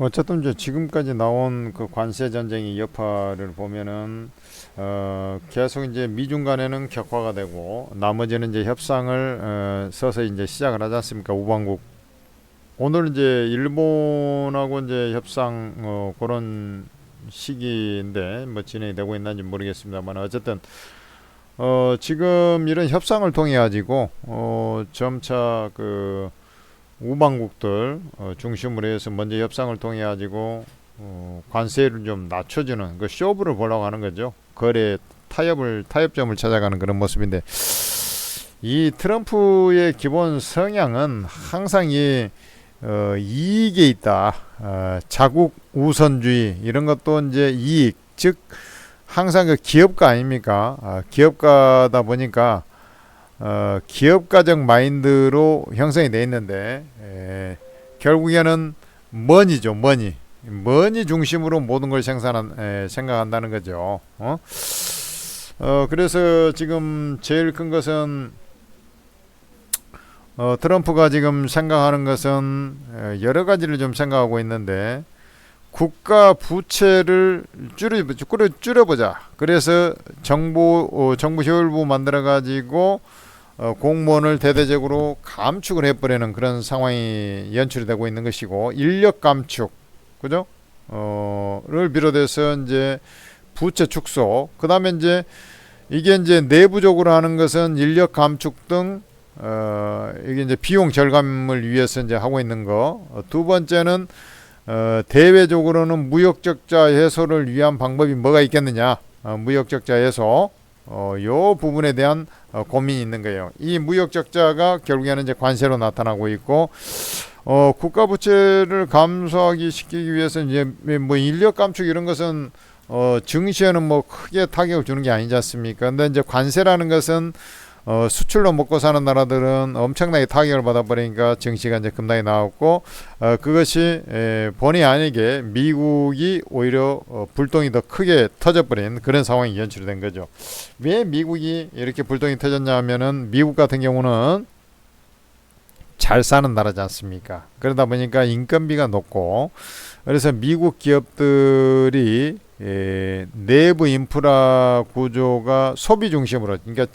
어쨌든 이제 지금까지 나온 그 관세 전쟁의 여파를 보면은 계속 이제 미중 간에는 격화가 되고 나머지는 이제 협상을 서서히 이제 시작을 하지 않습니까? 우방국 오늘 이제 일본하고 이제 협상 그런 시기인데 뭐 진행이 되고 있는지 모르겠습니다만 어쨌든 지금 이런 협상을 통해 가지고 점차 그 우방국들 중심으로 해서 먼저 협상을 통해 가지고 관세를 좀 낮춰주는 그 쇼부를 보려고 하는 거죠. 거래 타협점을 찾아가는 그런 모습인데 이 트럼프의 기본 성향은 항상 이 이익에 있다. 자국 우선주의 이런 것도 이제 이익 즉 항상 그 기업가 아닙니까? 기업가다 보니까 기업가적 마인드로 형성이 돼 있는데 결국에는 머니죠, 머니 중심으로 모든 걸 생각한다는 거죠. 그래서 지금 제일 큰 것은 트럼프가 지금 생각하는 것은 여러 가지를 좀 생각하고 있는데 국가 부채를 줄여보자. 그래서 정부 효율부 만들어 가지고 공무원을 대대적으로 감축을 해버리는 그런 상황이 연출이 되고 있는 것이고 인력 감축, 그죠? 를 비롯해서 이제 부채 축소. 그다음에 이제 이게 이제 내부적으로 하는 것은 인력 감축 등 이게 이제 비용 절감을 위해서 이제 하고 있는 거. 두 번째는 대외적으로는 무역 적자 해소를 위한 방법이 뭐가 있겠느냐? 무역 적자 해소. 요 부분에 대한 고민이 있는 거예요. 이 무역 적자가 결국에는 이제 관세로 나타나고 있고, 국가 부채를 감소하기 시키기 위해서 이제 뭐 인력 감축 이런 것은 증시에는 뭐 크게 타격을 주는 게 아니지 않습니까? 근데 이제 관세라는 것은 수출로 먹고 사는 나라들은 엄청나게 타격을 받아버리니까 증시가 이제 급락이 나왔고 그것이 본의 아니게 미국이 오히려 불똥이 더 크게 터져버린 그런 상황이 연출된 거죠. 왜 미국이 이렇게 불똥이 터졌냐 하면은 미국 같은 경우는 잘 사는 나라지 않습니까? 그러다 보니까 인건비가 높고 그래서 미국 기업들이 내부 인프라 구조가 소비 중심으로 그러니까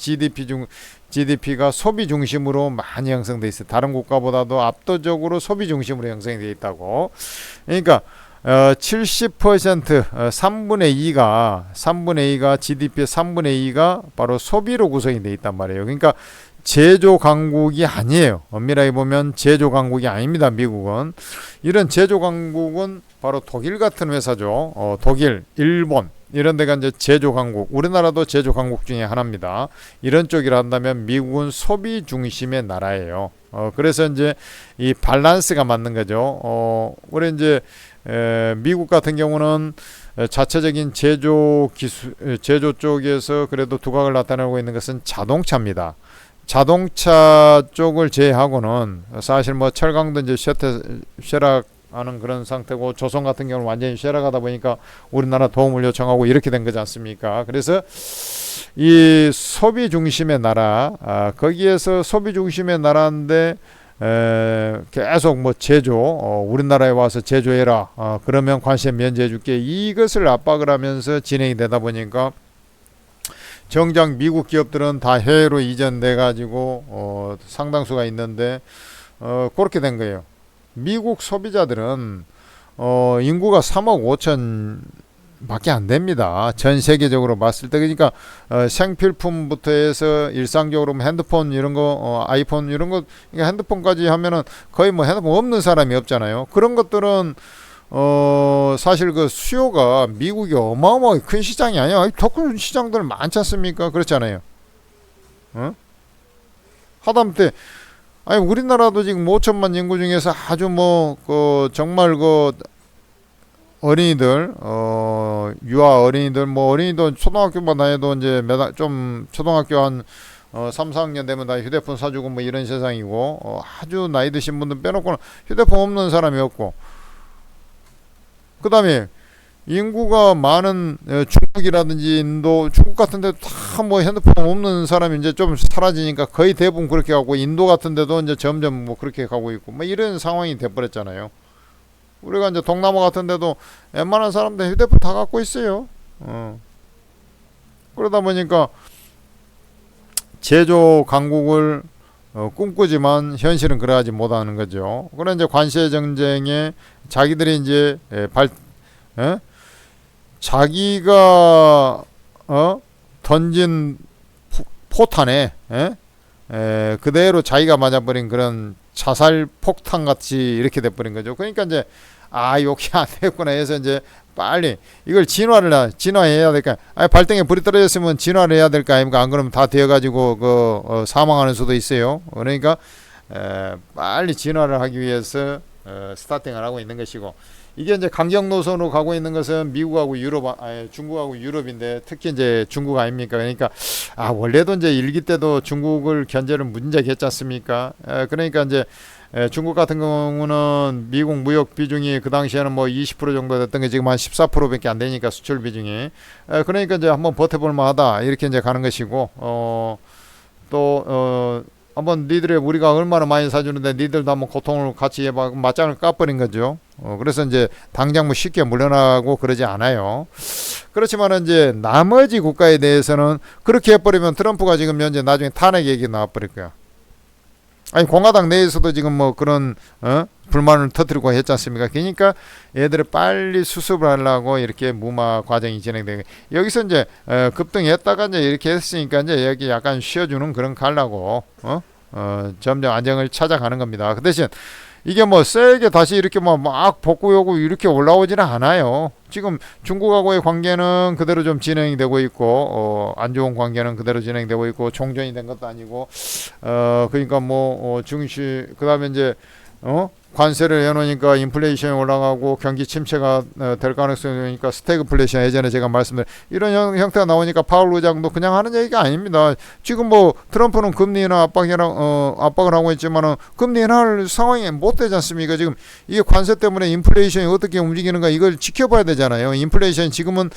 GDP가 소비 중심으로 많이 형성돼 있어요. 다른 국가보다도 압도적으로 소비 중심으로 형성이 되어 있다고. 그러니까 70% 3분의 2가 GDP의 3분의 2가 바로 소비로 구성이 되어 있단 말이에요. 그러니까 제조 강국이 아니에요. 엄밀하게 보면 제조 강국이 아닙니다. 미국은 이런 제조 강국은 바로 독일 같은 회사죠. 독일, 일본 이런 데가 이제 제조 강국. 우리나라도 제조 강국 중에 하나입니다. 이런 쪽이라 한다면 미국은 소비 중심의 나라예요. 그래서 이제 이 밸런스가 맞는 거죠. 우리 이제 미국 같은 경우는 자체적인 제조 쪽에서 그래도 두각을 나타내고 있는 것은 자동차입니다. 자동차 쪽을 제외하고는 사실 뭐 철강도 이제 쇠락하는 그런 상태고 조선 같은 경우는 완전히 쇠락하다 보니까 우리나라 도움을 요청하고 이렇게 된 거지 않습니까? 그래서 이 소비 중심의 나라, 거기에서 소비 중심의 나라인데 계속 뭐 제조, 우리나라에 와서 제조해라. 그러면 관세 면제해줄게. 이것을 압박을 하면서 진행이 되다 보니까 정작 미국 기업들은 다 해외로 이전돼 가지고 상당수가 있는데 그렇게 된 거예요. 미국 소비자들은 인구가 3억 5천 밖에 안 됩니다. 전 세계적으로 봤을 때 그러니까 생필품부터 해서 일상적으로 뭐 핸드폰 이런 거 아이폰 이런 거 그러니까 핸드폰까지 하면은 거의 뭐 핸드폰 없는 사람이 없잖아요. 그런 것들은 사실 그 수요가 미국이 어마어마하게 큰 시장이 아니야. 더 큰 시장들 많지 않습니까? 그렇잖아요. 어? 하다못해 아니 우리나라도 지금 5천만 인구 중에서 아주 뭐 그 정말 그 어린이들 유아 어린이들 뭐 어린이도 초등학교만 다녀도 이제 좀 초등학교 한 3, 4학년 되면 다 휴대폰 사주고 뭐 이런 세상이고 아주 나이 드신 분들 빼놓고는 휴대폰 없는 사람이 없고 그 다음에 인구가 많은 중국이라든지 인도, 중국 같은 데도 다 뭐 핸드폰 없는 사람이 이제 좀 사라지니까 거의 대부분 그렇게 가고 인도 같은 데도 이제 점점 뭐 그렇게 가고 있고 뭐 이런 상황이 돼버렸잖아요. 우리가 이제 동남아 같은 데도 웬만한 사람들 휴대폰 다 갖고 있어요. 그러다 보니까 제조 강국을 꿈꾸지만 현실은 그러하지 못하는 거죠. 그런 이제 관세 정쟁에 자기들이 이제 자기가 던진 포탄에 그대로 자기가 맞아버린 그런 자살 폭탄 같이 이렇게 돼버린 거죠. 그러니까 이제 여기 안 되겠구나 해서 이제 빨리 이걸 진화해야 될까? 발등에 불이 떨어졌으면 진화를 해야 될까 아닙니까? 안 그러면 다 되어가지고 사망하는 수도 있어요. 그러니까 빨리 진화를 하기 위해서 스타팅을 하고 있는 것이고, 이게 이제 강경 노선으로 가고 있는 것은 미국하고 중국하고 유럽인데, 특히 이제 중국 아닙니까? 그러니까 원래도 이제 일기 때도 중국을 견제를 문제게 했지 않습니까? 그러니까 이제 중국 같은 경우는 미국 무역 비중이 그 당시에는 뭐 20% 정도 됐던 게 지금 한 14%밖에 안 되니까, 수출 비중이. 그러니까 이제 한번 버텨볼 만하다 이렇게 이제 가는 것이고, 한번 니들의 우리가 얼마나 많이 사주는데 니들도 한번 고통을 같이 해봐, 맞짱을 까버린 거죠. 그래서 이제 당장 뭐 쉽게 물러나고 그러지 않아요. 그렇지만 이제 나머지 국가에 대해서는 그렇게 해버리면 트럼프가 지금 현재 나중에 탄핵 얘기 나와버릴 거야. 공화당 내에서도 지금 뭐 그런 불만을 터뜨리고 했지 않습니까? 그러니까 얘들을 빨리 수습을 하려고 이렇게 무마 과정이 진행되고, 여기서 이제 급등했다가 이제 이렇게 했으니까 이제 여기 약간 쉬어주는 그런 갈라고 점점 안정을 찾아가는 겁니다. 그 대신 이게 뭐 세게 다시 이렇게 막 복구하고 이렇게 올라오지는 않아요. 지금 중국하고의 관계는 그대로 좀 진행이 되고 있고, 안 좋은 관계는 그대로 진행되고 있고, 종전이 된 것도 아니고, 그러니까 그 다음에 이제 관세를 해놓으니까 인플레이션이 올라가고 경기 침체가 될 가능성이 있으니까 스태그플레이션, 예전에 제가 말씀드린 이런 형태가 나오니까 파월 의장도 그냥 하는 얘기가 아닙니다. 지금 뭐 트럼프는 금리 인하 압박을 하고 있지만은 금리 인하할 상황이 못 되지 않습니까? 지금 이게 관세 때문에 인플레이션이 어떻게 움직이는가 이걸 지켜봐야 되잖아요. 인플레이션 지금은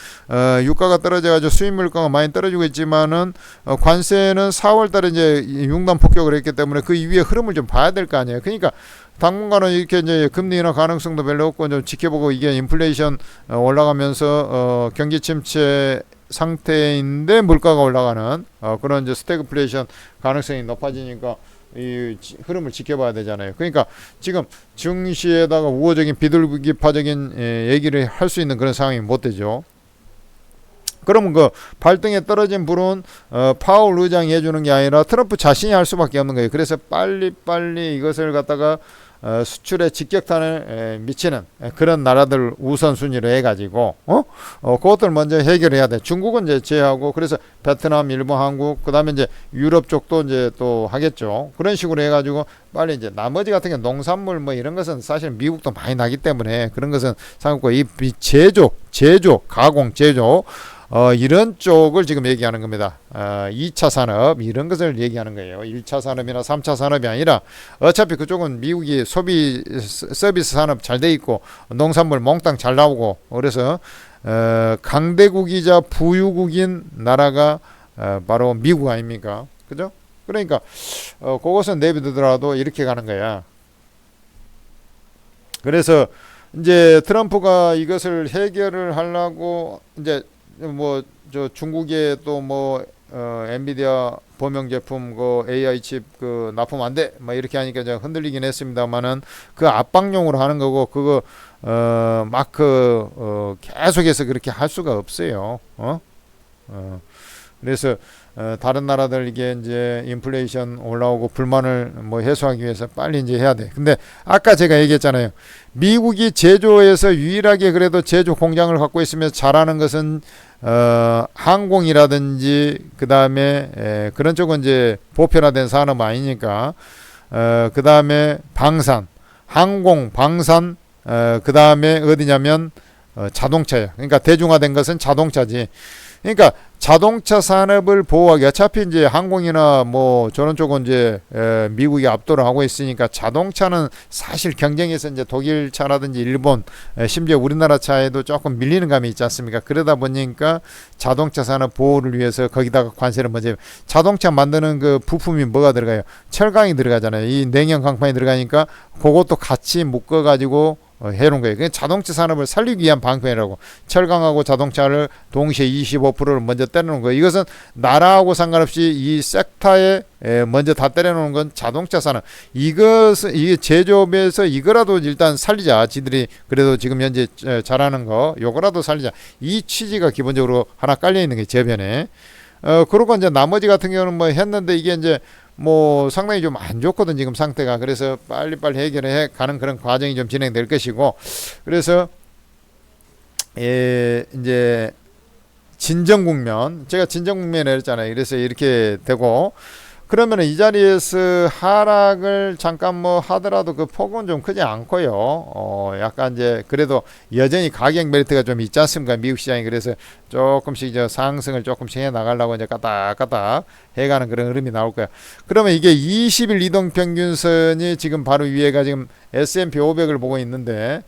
유가가 떨어져가지고 수입 물가가 많이 떨어지고 있지만은 관세는 4월달에 이제 융단 폭격을 했기 때문에 그 이후의 흐름을 좀 봐야 될 거 아니에요. 그러니까 당분간은 이렇게 이제 금리 인하 가능성도 별로 없고 좀 지켜보고, 이게 인플레이션 올라가면서 경기 침체 상태인데 물가가 올라가는 그런 이제 스태그플레이션 가능성이 높아지니까 이 흐름을 지켜봐야 되잖아요. 그러니까 지금 증시에다가 우호적인 비둘기파적인 얘기를 할 수 있는 그런 상황이 못 되죠. 그러면 그 발등에 떨어진 불은 파월 의장이 해주는 게 아니라 트럼프 자신이 할 수밖에 없는 거예요. 그래서 빨리 이것을 갖다가 수출에 직격탄을 미치는 그런 나라들 우선순위로 해가지고 그것들 먼저 해결해야 돼. 중국은 이제 제외하고, 그래서 베트남, 일본, 한국, 그 다음에 이제 유럽 쪽도 이제 또 하겠죠. 그런 식으로 해가지고 빨리 이제 나머지 같은 게 농산물 뭐 이런 것은 사실 미국도 많이 나기 때문에 그런 것은 상관없고, 이 제조, 가공, 제조 이런 쪽을 지금 얘기하는 겁니다. 2차 산업 이런 것을 얘기하는 거예요. 1차 산업이나 3차 산업이 아니라, 어차피 그쪽은 미국이 소비 서비스 산업 잘 돼 있고 농산물 몽땅 잘 나오고, 그래서 강대국이자 부유국인 나라가 바로 미국 아닙니까? 그죠? 그러니까 그것은 내비두더라도 이렇게 가는 거야. 그래서 이제 트럼프가 이것을 해결을 하려고 이제 저 중국에 또 엔비디아 범용 제품 AI 칩 납품 안 돼 이렇게 하니까 좀 흔들리긴 했습니다만은, 그 압박용으로 하는 거고, 그거 계속해서 그렇게 할 수가 없어요. 그래서 다른 나라들 이게 이제 인플레이션 올라오고 불만을 해소하기 위해서 빨리 이제 해야 돼. 근데 아까 제가 얘기했잖아요. 미국이 제조에서 유일하게 그래도 제조 공장을 갖고 있으면서 잘하는 것은 항공이라든지 그 다음에 그런 쪽은 이제 보편화된 산업 아니니까, 그 다음에 방산, 항공, 방산, 그 다음에 어디냐면 자동차예요. 그러니까 대중화된 것은 자동차지. 그러니까 자동차 산업을 보호하기, 어차피 이제 항공이나 저런 쪽은 이제 미국이 압도를 하고 있으니까, 자동차는 사실 경쟁에서 이제 독일 차라든지 일본, 심지어 우리나라 차에도 조금 밀리는 감이 있지 않습니까? 그러다 보니까 자동차 산업 보호를 위해서 거기다가 관세를 먼저, 자동차 만드는 그 부품이 뭐가 들어가요? 철강이 들어가잖아요. 이 냉연 강판이 들어가니까 그것도 같이 묶어 가지고 해놓은 거예요. 그게 자동차 산업을 살리기 위한 방편이라고. 철강하고 자동차를 동시에 25%를 먼저 때려놓은 거예요. 이것은 나라하고 상관없이 이 섹터에 먼저 다 때려놓은 건 자동차 산업. 이게 제조업에서 이거라도 일단 살리자. 지들이 그래도 지금 현재 잘하는 거 요거라도 살리자. 이 취지가 기본적으로 하나 깔려 있는 게 제변에. 그러고 이제 나머지 같은 경우는 뭐 했는데 이게 이제 뭐 상당히 좀 안 좋거든 지금 상태가. 그래서 빨리빨리 해결해 가는 그런 과정이 좀 진행될 것이고, 그래서 이제 진정 국면, 제가 진정 국면에 했잖아요. 그래서 이렇게 되고, 그러면 이 자리에서 하락을 잠깐 뭐 하더라도 그 폭은 좀 크지 않고요. 약간 이제 그래도 여전히 가격 메리트가 좀 있지 않습니까? 미국 시장이. 그래서 조금씩 이제 상승을 조금씩 해 나가려고 이제 까딱까딱 해가는 그런 흐름이 나올 거야. 그러면 이게 20일 이동 평균선이 지금 바로 위에가 지금 S&P 500을 보고 있는데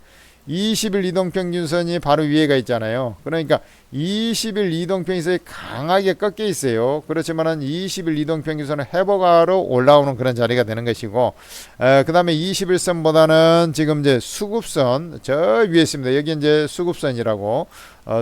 20일 이동평균선이 바로 위에가 있잖아요. 그러니까 20일 이동평균선이 강하게 꺾여 있어요. 그렇지만은 20일 이동평균선을 회복하러 올라오는 그런 자리가 되는 것이고, 그 다음에 21선보다는 지금 이제 수급선 저 위에 있습니다. 여기 이제 수급선이라고,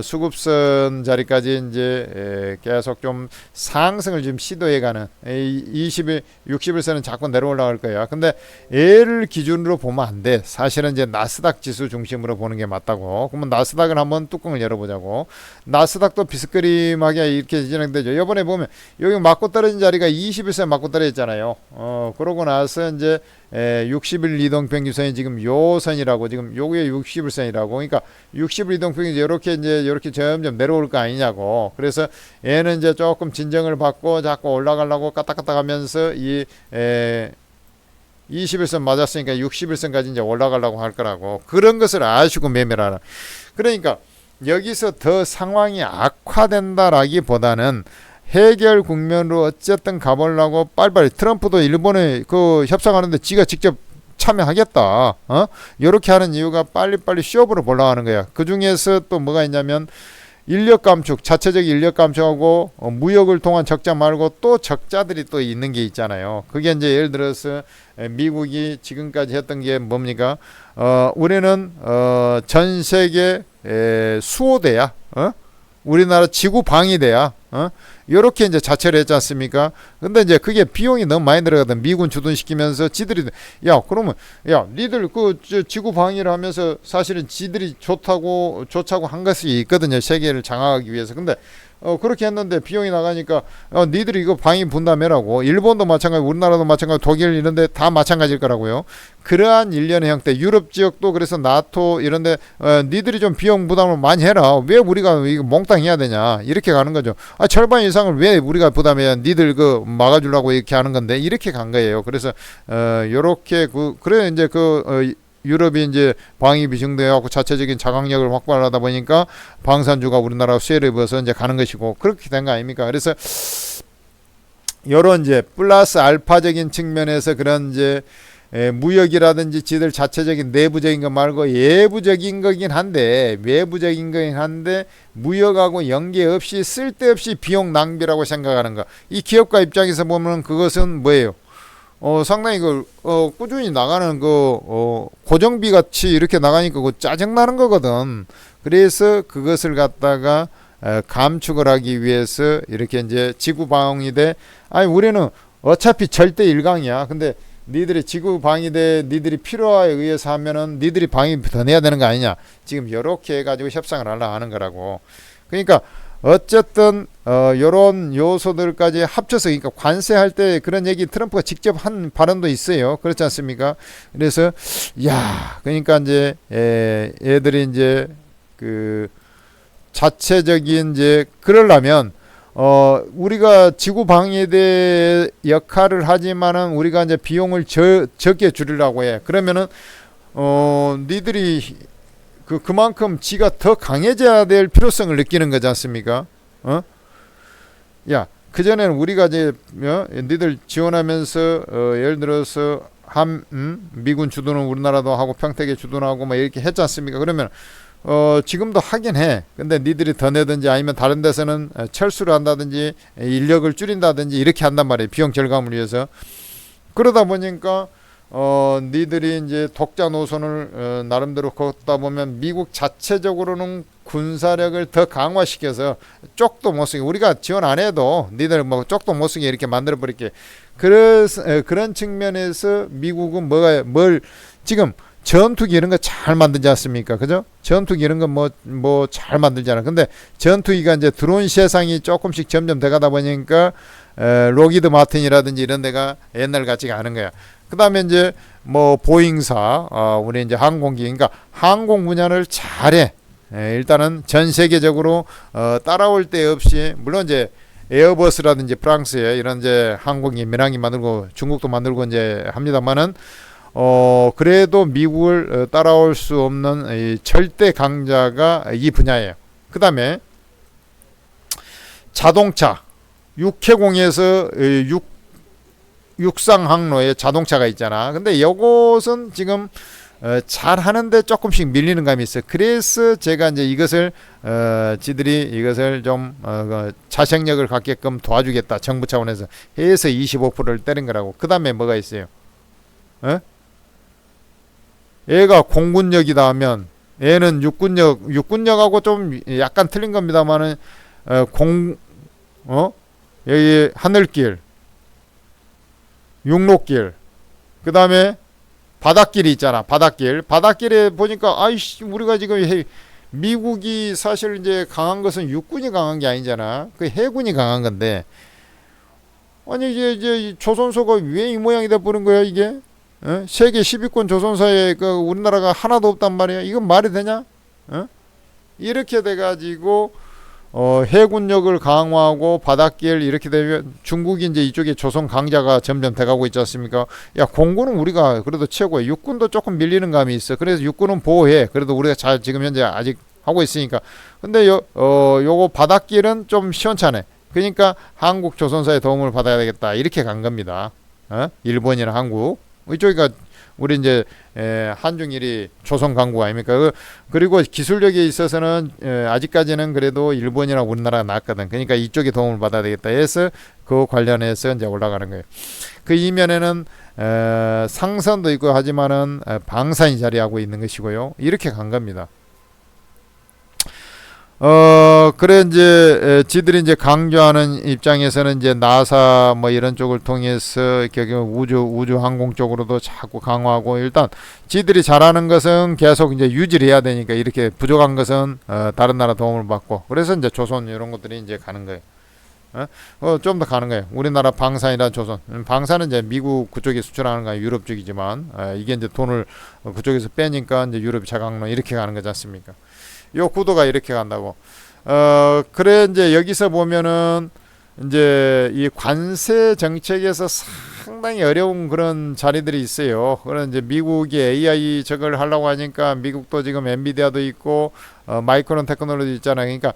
수급선 자리까지 이제 계속 좀 상승을 좀 시도해가는 20일, 60일선은 자꾸 내려올라갈 거야. 근데 얘를 기준으로 보면 안 돼. 사실은 이제 나스닥 지수 중심으로 보는 게 맞다고. 그러면 나스닥을 한번 뚜껑을 열어보자고. 나스닥도 비스크림하게 이렇게 진행되죠. 이번에 보면 여기 맞고 떨어진 자리가 21선 맞고 떨어졌잖아요. 그러고 나서 이제 60일 이동평균선이 지금 요 선이라고, 지금 요게 60일선이라고. 그러니까 60일 이동평균선 이렇게 점점 내려올 거 아니냐고. 그래서 얘는 이제 조금 진정을 받고 자꾸 올라가려고 까딱까딱 하면서 이 21선 맞았으니까 61선까지 이제 올라가려고 할 거라고. 그런 것을 아시고 매매를 하라. 그러니까 여기서 더 상황이 악화된다라기보다는 해결 국면으로 어쨌든 가보려고 빨리빨리, 트럼프도 일본에 그 협상하는데 지가 직접 참여하겠다. 요렇게 하는 이유가 빨리빨리 쇼업으로 보려고 하는 거야. 그 중에서 또 뭐가 있냐면 인력 감축, 자체적 인력 감축하고 무역을 통한 적자 말고 또 적자들이 또 있는 게 있잖아요. 그게 이제 예를 들어서 미국이 지금까지 했던 게 뭡니까? 우리는 전 세계 수호대야. 우리나라 지구 방위대야. 요렇게 이제 자체를 했지 않습니까? 근데 이제 그게 비용이 너무 많이 들어가거든. 미군 주둔시키면서 지들이, 야, 그러면, 야, 니들 지구 방위를 하면서 사실은 지들이 좋다고 한 것이 있거든요. 세계를 장악하기 위해서. 근데 그렇게 했는데 비용이 나가니까 니들이 이거 방위 분담해라고. 일본도 마찬가지, 우리나라도 마찬가지, 독일 이런데 다 마찬가지일 거라고요. 그러한 일련의 형태. 유럽 지역도 그래서 나토 이런데 니들이 좀 비용 부담을 많이 해라. 왜 우리가 이거 몽땅 해야 되냐. 이렇게 가는 거죠. 절반 이상을 왜 우리가 부담해야, 니들 그 막아주려고 이렇게 하는 건데, 이렇게 간 거예요. 그래서 요렇게 그래 이제 유럽이 이제 방위 비중대하고 자체적인 자강력을 확보하다 보니까 방산주가 우리나라 수혜를 입어서 이제 가는 것이고, 그렇게 된 거 아닙니까? 그래서 요런 이제 플러스 알파적인 측면에서 그런 이제 무역이라든지 지들 자체적인 내부적인 거 말고 외부적인 거긴 한데, 무역하고 연계 없이 쓸데없이 비용 낭비라고 생각하는 거. 이 기업가 입장에서 보면 그것은 뭐예요? 상당히 꾸준히 나가는 고정비 같이 이렇게 나가니까 짜증나는 거거든. 그래서 그것을 갖다가 감축을 하기 위해서 이렇게 이제 지구 방위대, 아니 우리는 어차피 절대 일강이야. 근데 니들이 지구 방위대 니들이 필요에 의해서 하면은 니들이 방위 더 내야 되는 거 아니냐. 지금 요렇게 해가지고 협상을 하려고 하는 거라고. 그러니까 어쨌든 요런 요소들까지 합쳐서, 그러니까 관세할 때 그런 얘기 트럼프가 직접 한 발언도 있어요. 그렇지 않습니까? 그래서 그러니까 이제 얘들이 이제 그 자체적인 이제 그러려면 우리가 지구 방위대 역할을 하지만은 우리가 이제 비용을 적게 줄이려고 해. 그러면은 니들이 그만큼 지가 더 강해져야 될 필요성을 느끼는 거지 않습니까? 그전에는 우리가 이제 니들 지원하면서 예를 들어서 미군 주둔은 우리나라도 하고 평택에 주둔하고 막 이렇게 했지 않습니까? 그러면 지금도 하긴 해. 근데 니들이 더 내든지 아니면 다른 데서는 철수를 한다든지 인력을 줄인다든지 이렇게 한단 말이에요. 비용 절감을 위해서. 그러다 보니까 니들이 이제 독자 노선을 나름대로 걷다 보면 미국 자체적으로는 군사력을 더 강화시켜서 쪽도 못 쓰게 우리가 지원 안 해도 니들 뭐 쪽도 못 쓰게 이렇게 만들어 버릴게. 그래서 그런 측면에서 미국은 뭘 지금 전투기 이런 거 잘 만들지 않습니까? 그죠? 전투기 이런 거 뭐 잘 만들잖아. 근데 전투기가 이제 드론 세상이 조금씩 점점 돼가다 보니까 로기드 마틴이라든지 이런 데가 옛날 같지가 않은 거야. 그 다음에 이제 뭐 보잉사, 우리 이제 항공기, 그러니까 항공 분야를 잘해. 일단은 전 세계적으로 따라올 데 없이 물론 이제 에어버스라든지 프랑스에 이런 이제 항공기 민항기 만들고 중국도 만들고 이제 합니다만은 그래도 미국을 따라올 수 없는 이 절대 강자가 이 분야예요. 그 다음에 자동차, 육해공에서 육상 항로에 자동차가 있잖아. 근데 이것은 지금 잘 하는데 조금씩 밀리는 감이 있어요. 그래서 제가 이제 이것을 지들이 이것을 좀 자생력을 갖게끔 도와주겠다. 정부 차원에서 해서 25%를 때린 거라고. 그 다음에 뭐가 있어요? 얘가 공군력이다 하면 얘는 육군력하고 좀 약간 틀린 겁니다만은 여기 하늘길, 육로길, 그 다음에 바닷길이 있잖아. 바닷길에 보니까 아이씨 우리가 지금 미국이 사실 이제 강한 것은 육군이 강한 게 아니잖아. 그 해군이 강한 건데 아니 이제 조선소가 왜 이 모양이 돼 버린 거야 이게? 세계 10위권 조선사에 그 우리나라가 하나도 없단 말이야. 이건 말이 되냐? 이렇게 돼가지고 해군력을 강화하고 바닷길 이렇게 되면 중국이 이제 이쪽에 조선 강자가 점점 돼가고 있지 않습니까? 야 공군은 우리가 그래도 최고야. 육군도 조금 밀리는 감이 있어. 그래서 육군은 보호해. 그래도 우리가 잘 지금 현재 아직 하고 있으니까. 근데 요거 바닷길은 좀 시원찮네. 그러니까 한국 조선사의 도움을 받아야 되겠다. 이렇게 간 겁니다. 일본이나 한국. 이쪽이가 우리 이제 한중일이 조선 강국 아닙니까? 그리고 기술력에 있어서는 아직까지는 그래도 일본이나 우리나라가 낫거든. 그러니까 이쪽에 도움을 받아야 되겠다 해서 그 관련해서 이제 올라가는 거예요. 그 이면에는 상선도 있고 하지만은 방산이 자리하고 있는 것이고요. 이렇게 간 겁니다. 그래 이제 지들이 이제 강조하는 입장에서는 이제 나사 뭐 이런 쪽을 통해서 이렇게 우주 항공 쪽으로도 자꾸 강화하고 일단 지들이 잘하는 것은 계속 이제 유지를 해야 되니까 이렇게 부족한 것은 다른 나라 도움을 받고 그래서 이제 조선 이런 것들이 이제 가는 거예요. 좀 더 가는 거예요. 우리나라 방산이란 조선. 방산은 이제 미국 그쪽에 수출하는 거야. 유럽 쪽이지만 이게 이제 돈을 그쪽에서 빼니까 이제 유럽 자강로 이렇게 가는 거지 않습니까? 요 구도가 이렇게 간다고. 그래 이제 여기서 보면은 이제 이 관세 정책에서 상당히 어려운 그런 자리들이 있어요. 그런 이제 미국이 AI 저걸 하려고 하니까 미국도 지금 엔비디아도 있고 마이크론 테크놀로지 있잖아요. 그러니까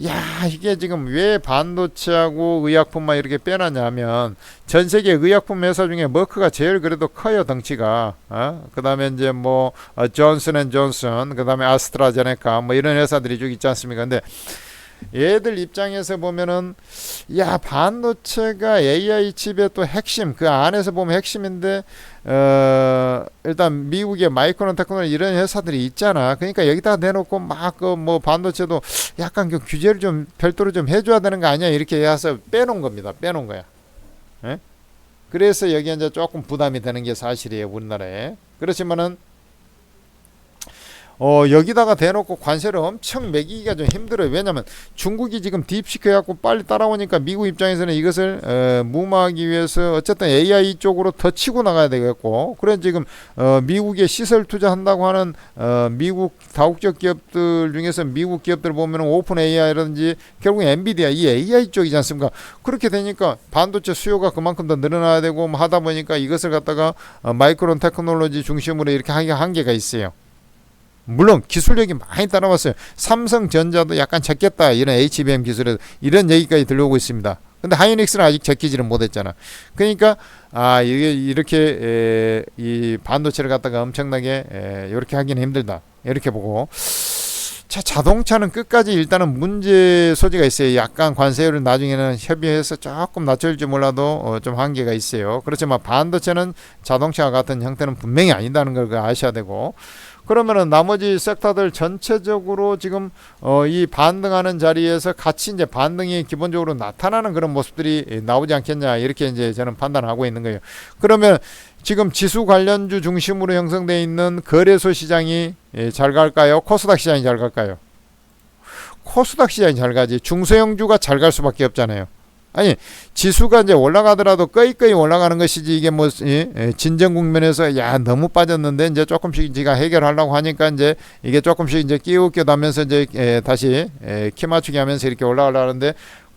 야 이게 지금 왜 반도체하고 의약품만 이렇게 빼놨냐면 전 세계 의약품 회사 중에 머크가 제일 그래도 커요 덩치가. 그 다음에 이제 뭐 존슨앤존슨, 그 다음에 아스트라제네카 뭐 이런 회사들이 쭉 있지 않습니까? 근데 얘들 입장에서 보면은 야 반도체가 AI 칩의 또 핵심 그 안에서 보면 핵심인데 일단 미국의 마이크론 테크놀로지 이런 회사들이 있잖아. 그러니까 여기다 내놓고 막 그 뭐 반도체도 약간 그 규제를 좀 별도로 좀 해줘야 되는 거 아니야 이렇게 해서 빼놓은 겁니다. 빼놓은 거야. 에? 그래서 여기 이제 조금 부담이 되는 게 사실이에요 우리나라에. 그렇지만은 여기다가 대놓고 관세를 엄청 매기기가 좀 힘들어요. 왜냐면 중국이 지금 딥시크 해갖고 빨리 따라오니까 미국 입장에서는 이것을 무마하기 위해서 어쨌든 AI 쪽으로 더 치고 나가야 되겠고 그래 지금 미국에 시설 투자한다고 하는 미국 다국적 기업들 중에서 미국 기업들 보면은 오픈 AI라든지 결국 엔비디아 이 AI 쪽이지 않습니까? 그렇게 되니까 반도체 수요가 그만큼 더 늘어나야 되고 뭐 하다 보니까 이것을 갖다가 마이크론 테크놀로지 중심으로 이렇게 하기가 한계가 있어요. 물론 기술력이 많이 따라왔어요. 삼성전자도 약간 적겠다 이런 HBM 기술에 이런 얘기까지 들려오고 있습니다. 근데 하이닉스는 아직 적기지를 못했잖아. 그러니까 이게 이렇게 이 반도체를 갖다가 엄청나게 이렇게 하기는 힘들다 이렇게 보고 자동차는 끝까지 일단은 문제 소지가 있어요. 약간 관세율을 나중에는 협의해서 조금 낮출지 몰라도 좀 한계가 있어요. 그렇지만 반도체는 자동차와 같은 형태는 분명히 아니다는 걸 아셔야 되고, 그러면은 나머지 섹터들 전체적으로 지금 이 반등하는 자리에서 같이 이제 반등이 기본적으로 나타나는 그런 모습들이 나오지 않겠냐, 이렇게 이제 저는 판단하고 있는 거예요. 그러면 지금 지수 관련주 중심으로 형성되어 있는 거래소 시장이 잘 갈까요? 코스닥 시장이 잘 갈까요? 코스닥 시장이 잘 가지. 중소형주가 잘 갈 수밖에 없잖아요. 아니, 지수가 이제 올라가더라도 꺼이꺼이 올라가는 것이지, 이게 뭐 진정 국면에서 야 너무 빠졌는데 이제 조금씩 지가 해결하려고 하니까 이제 이게 조금씩 이제 끼우껴다면서 이제 다시 키 맞추기 하면서 이렇게 올라가려는데,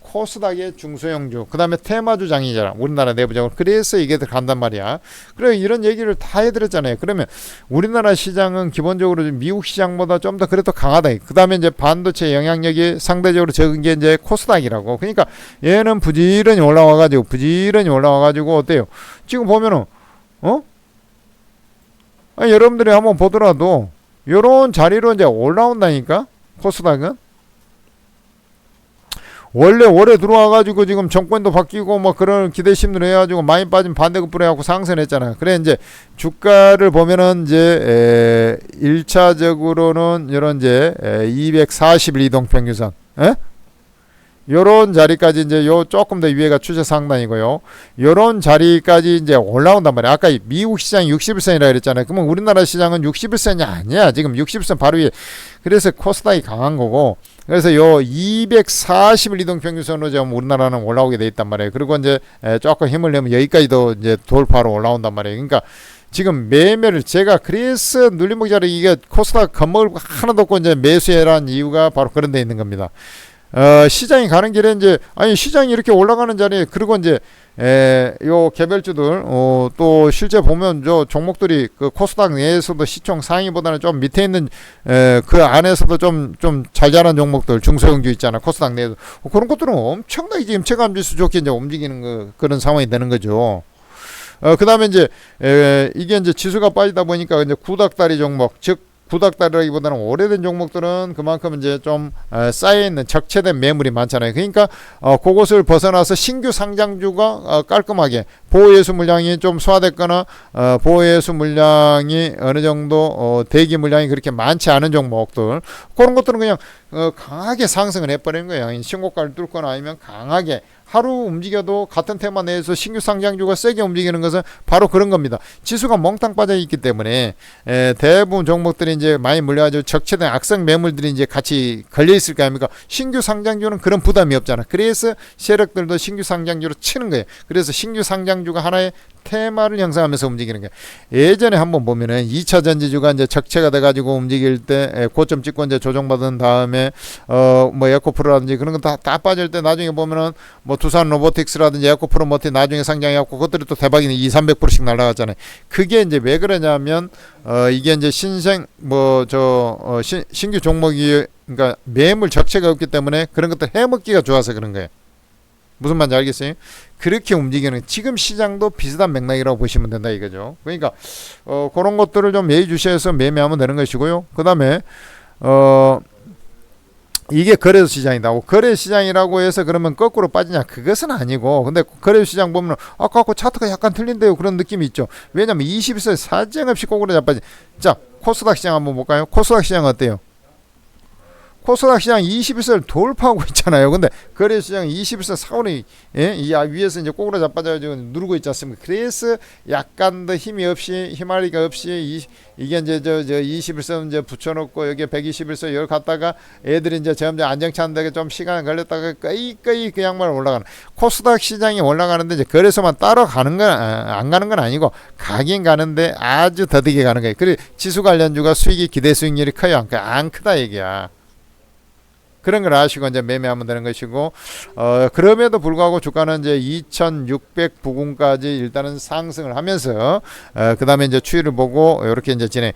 코스닥의 중소형주, 그 다음에 테마주장이잖아, 우리나라 내부적으로. 그래서 이게 간단 말이야. 그래, 이런 얘기를 다 해드렸잖아요. 그러면 우리나라 시장은 기본적으로 미국 시장보다 좀 더 그래도 강하다. 그 다음에 이제 반도체 영향력이 상대적으로 적은 게 이제 코스닥이라고. 그러니까 얘는 부지런히 올라와가지고 어때요? 지금 보면은 아니, 여러분들이 한번 보더라도 요런 자리로 이제 올라온다니까, 코스닥은. 원래 올해 들어와가지고 지금 정권도 바뀌고 뭐 그런 기대심들 해가지고 많이 빠진 반대급부를 해갖고 상승했잖아요. 그래, 이제 주가를 보면은 이제 1차적으로는 이런 이제 240일 이동평균선, 요런 자리까지 이제 요 조금 더 위에가 추세 상단이고요. 요런 자리까지 이제 올라온단 말이야. 아까 미국 시장이 61선이라 그랬잖아요. 그러면 우리나라 시장은 61선이 아니야. 지금 61선 바로 위에. 그래서 코스닥이 강한 거고. 그래서 요 240일 이동평균선으로 지금 우리나라는 올라오게 돼 있단 말이에요. 그리고 이제 조금 힘을 내면 여기까지도 이제 돌파로 올라온단 말이에요. 그러니까 지금 매매를 제가 그래서 눌림목 자리, 이게 코스닥 겁먹을 거 하나도 없고 이제 매수해라는 이유가 바로 그런 데 있는 겁니다. 시장이 가는 길에 이제, 아니, 시장이 이렇게 올라가는 자리에, 그리고 이제 요 개별주들 또 실제 보면 저 종목들이 그 코스닥 내에서도 시총 상위보다는 좀 밑에 있는 그 안에서도 좀 잘 자란 종목들, 중소형주 있잖아, 코스닥 내에도. 그런 것들은 엄청나게 지금 체감지수 좋게 이제 움직이는 그런 상황이 되는 거죠. 그 다음에 이제 이게 이제 지수가 빠지다 보니까 이제 구닥다리 종목, 즉 구닥다리라기보다는 오래된 종목들은 그만큼 이제 좀 쌓여있는 적체된 매물이 많잖아요. 그러니까 그것을 벗어나서 신규 상장주가 깔끔하게 보호예수 물량이 좀 소화됐거나 보호예수 물량이 어느 정도 대기 물량이 그렇게 많지 않은 종목들, 그런 것들은 그냥 강하게 상승을 해버리는 거예요. 신고가를 뚫거나 아니면 강하게 하루 움직여도 같은 테마 내에서 신규 상장주가 세게 움직이는 것은 바로 그런 겁니다. 지수가 몽땅 빠져 있기 때문에 대부분 종목들이 이제 많이 물려가지고 적체된 악성 매물들이 이제 같이 걸려 있을 거 아닙니까? 신규 상장주는 그런 부담이 없잖아. 그래서 세력들도 신규 상장주로 치는 거예요. 그래서 신규 상장주가 하나의 테마를 형성하면서 움직이는 거예요. 예전에 한번 보면은 2차 전지주가 이제 적체가 돼가지고 움직일 때 고점 찍고 이제 조정받은 다음에 뭐 에코프로라든지 그런 거 다 빠질 때 나중에 보면은 뭐 두산 로보틱스라든지 에코프로모티 나중에 상장해갖고 그것들이 또 대박이 200~300%씩 날아갔잖아요. 그게 이제 왜 그러냐면 이게 이제 신규 종목이, 그러니까 매물 적체가 없기 때문에 그런 것들 해먹기가 좋아서 그런 거예요. 무슨 말인지 알겠어요? 그렇게 움직이는, 지금 시장도 비슷한 맥락이라고 보시면 된다 이거죠. 그러니까 그런 것들을 좀 예의주시해서 매매하면 되는 것이고요. 그 다음에 이게 거래소 시장이다. 거래 시장이라고 해서 그러면 거꾸로 빠지냐? 그것은 아니고, 근데 거래소 시장 보면 아까 그 차트가 약간 틀린데요, 그런 느낌이 있죠. 왜냐면 21세 사정없이 거꾸로 자빠지. 자, 코스닥 시장 한번 볼까요? 코스닥 시장 어때요? 코스닥 시장 21세를 돌파하고 있잖아요. 근데 거래 시장 21세 사원이 이 위에서 이제 꼬꾸라 자빠져가지고 누르고 있지 않습니까? 그래서 약간 더 힘이 없이, 힘아리가 없이 이게 이제 저 21세 이제 붙여놓고 여기 121세 열 갔다가 애들이 이제 점점 안정찬데 좀 시간 걸렸다가 꺼이 그 양말 올라가는, 코스닥 시장이 올라가는데 이제 거래소만 따로 가는 건 안 가는 건 아니고 가긴 가는데 아주 더디게 가는 거예요. 그리고 지수 관련주가 수익이 기대 수익률이 커요, 안 크다 얘기야. 그런 걸 아시고 이제 매매하면 되는 것이고, 그럼에도 불구하고 주가는 이제 2,600 부근까지 일단은 상승을 하면서, 그 다음에 이제 추이를 보고, 이렇게 이제 진행,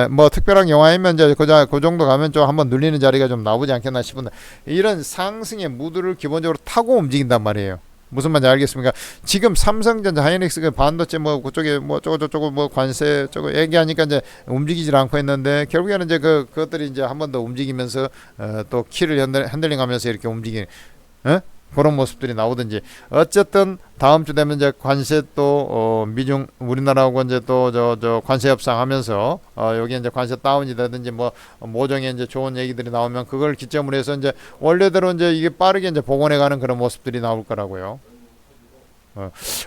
뭐 특별한 경우이면 이제 그 정도 가면 좀 한번 눌리는 자리가 좀 나오지 않겠나 싶은데, 이런 상승의 무드를 기본적으로 타고 움직인단 말이에요. 무슨 말인지 알겠습니까? 지금 삼성전자, 하이닉스 그 반도체 뭐 그쪽에 뭐 저거 뭐 관세 저거 얘기하니까 이제 움직이질 않고 했는데 결국에는 이제 그것들이 이제 한 번 더 움직이면서 또 키를 핸들링하면서 이렇게 움직이는 그런 모습들이 나오든지 어쨌든 다음 주 되면 이제 관세 또 미중 우리나라하고 이제 또 저 관세 협상하면서 여기 이제 관세 다운이 되든지 뭐 모종의 이제 좋은 얘기들이 나오면 그걸 기점으로 해서 이제 원래대로 이제 이게 빠르게 이제 복원해가는 그런 모습들이 나올 거라고요.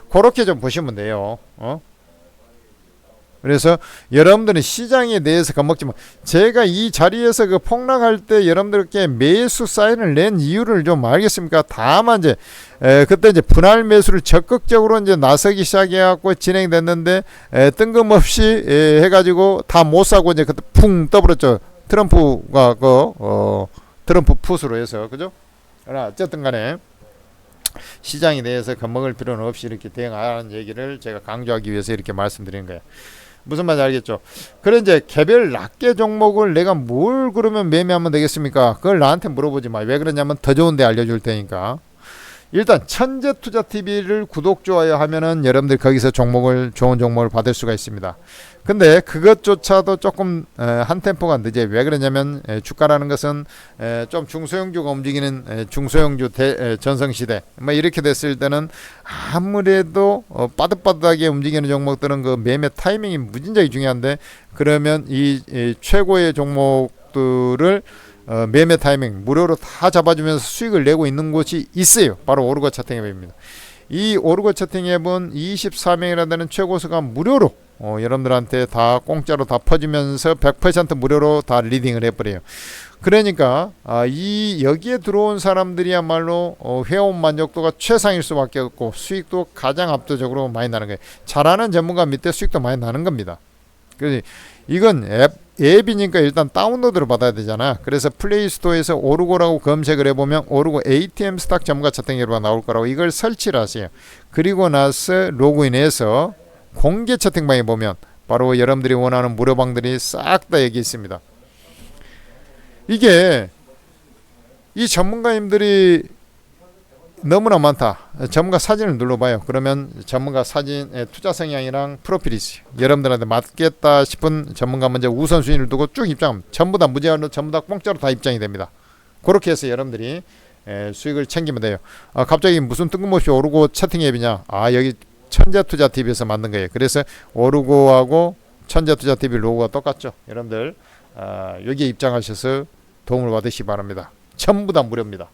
그렇게 좀 보시면 돼요. 그래서 여러분들은 시장에 대해서 겁먹지 마. 제가 이 자리에서 그 폭락할 때 여러분들께 매수 사인을 낸 이유를 좀 알겠습니까? 다만 이제 그때 이제 분할 매수를 적극적으로 이제 나서기 시작해갖고 진행됐는데 뜬금없이 해가지고 다 못 사고 이제 그때 풍 떠버렸죠. 트럼프가 트럼프 풋으로 해서 그죠? 그러나 어쨌든간에 시장에 대해서 겁먹을 필요는 없이 이렇게 대응하라는 얘기를 제가 강조하기 위해서 이렇게 말씀드리는 거예요. 무슨 말인지 알겠죠? 그래 이제 개별 낱개 종목을 내가 뭘 그러면 매매하면 되겠습니까? 그걸 나한테 물어보지 마. 왜 그러냐면 더 좋은데 알려줄 테니까. 일단 천재투자TV를 구독, 좋아요 하면은 여러분들 거기서 좋은 종목을 받을 수가 있습니다. 근데 그것조차도 조금 한 템포가 늦어요. 왜 그러냐면 주가라는 것은 좀 중소형주가 움직이는 중소형주 전성시대 뭐 이렇게 됐을 때는 아무래도 빠듯빠듯하게 움직이는 종목들은 그 매매 타이밍이 무진장이 중요한데 그러면 이 최고의 종목들을 매매 타이밍 무료로 다 잡아주면서 수익을 내고 있는 곳이 있어요. 바로 오르고 차팅 앱입니다. 이 오르고 차팅 앱은 24명이나 되는 최고수가 무료로 여러분들한테 다 공짜로 다 퍼지면서 100% 무료로 다 리딩을 해버려요. 그러니까 여기에 들어온 사람들이야말로 회원 만족도가 최상일 수밖에 없고 수익도 가장 압도적으로 많이 나는 거예요. 잘하는 전문가 밑에 수익도 많이 나는 겁니다. 그래서 이건 앱이니까 일단 다운로드를 받아야 되잖아. 그래서 플레이스토어에서 오르고라고 검색을 해보면 오르고 ATM 스탁 전문가 채팅으로 나올 거라고 이걸 설치를 하세요. 그리고 나서 로그인해서 공개 채팅방에 보면 바로 여러분들이 원하는 무료방들이 싹 다 여기 있습니다. 이게 이 전문가님들이 너무나 많다. 전문가 사진을 눌러봐요. 그러면 전문가 사진 투자 성향이랑 프로필이 있어요. 여러분들한테 맞겠다 싶은 전문가 먼저 우선순위를 두고 쭉 입장합니다. 전부 다 무제한으로 전부 다 공짜로 다 입장이 됩니다. 그렇게 해서 여러분들이 수익을 챙기면 돼요. 갑자기 무슨 뜬금없이 오르고 채팅 앱이냐? 여기 천재투자TV에서 만든 거예요. 그래서 오르고하고 천재투자TV 로고가 똑같죠. 여러분들 여기에 입장하셔서 도움을 받으시기 바랍니다. 전부 다 무료입니다.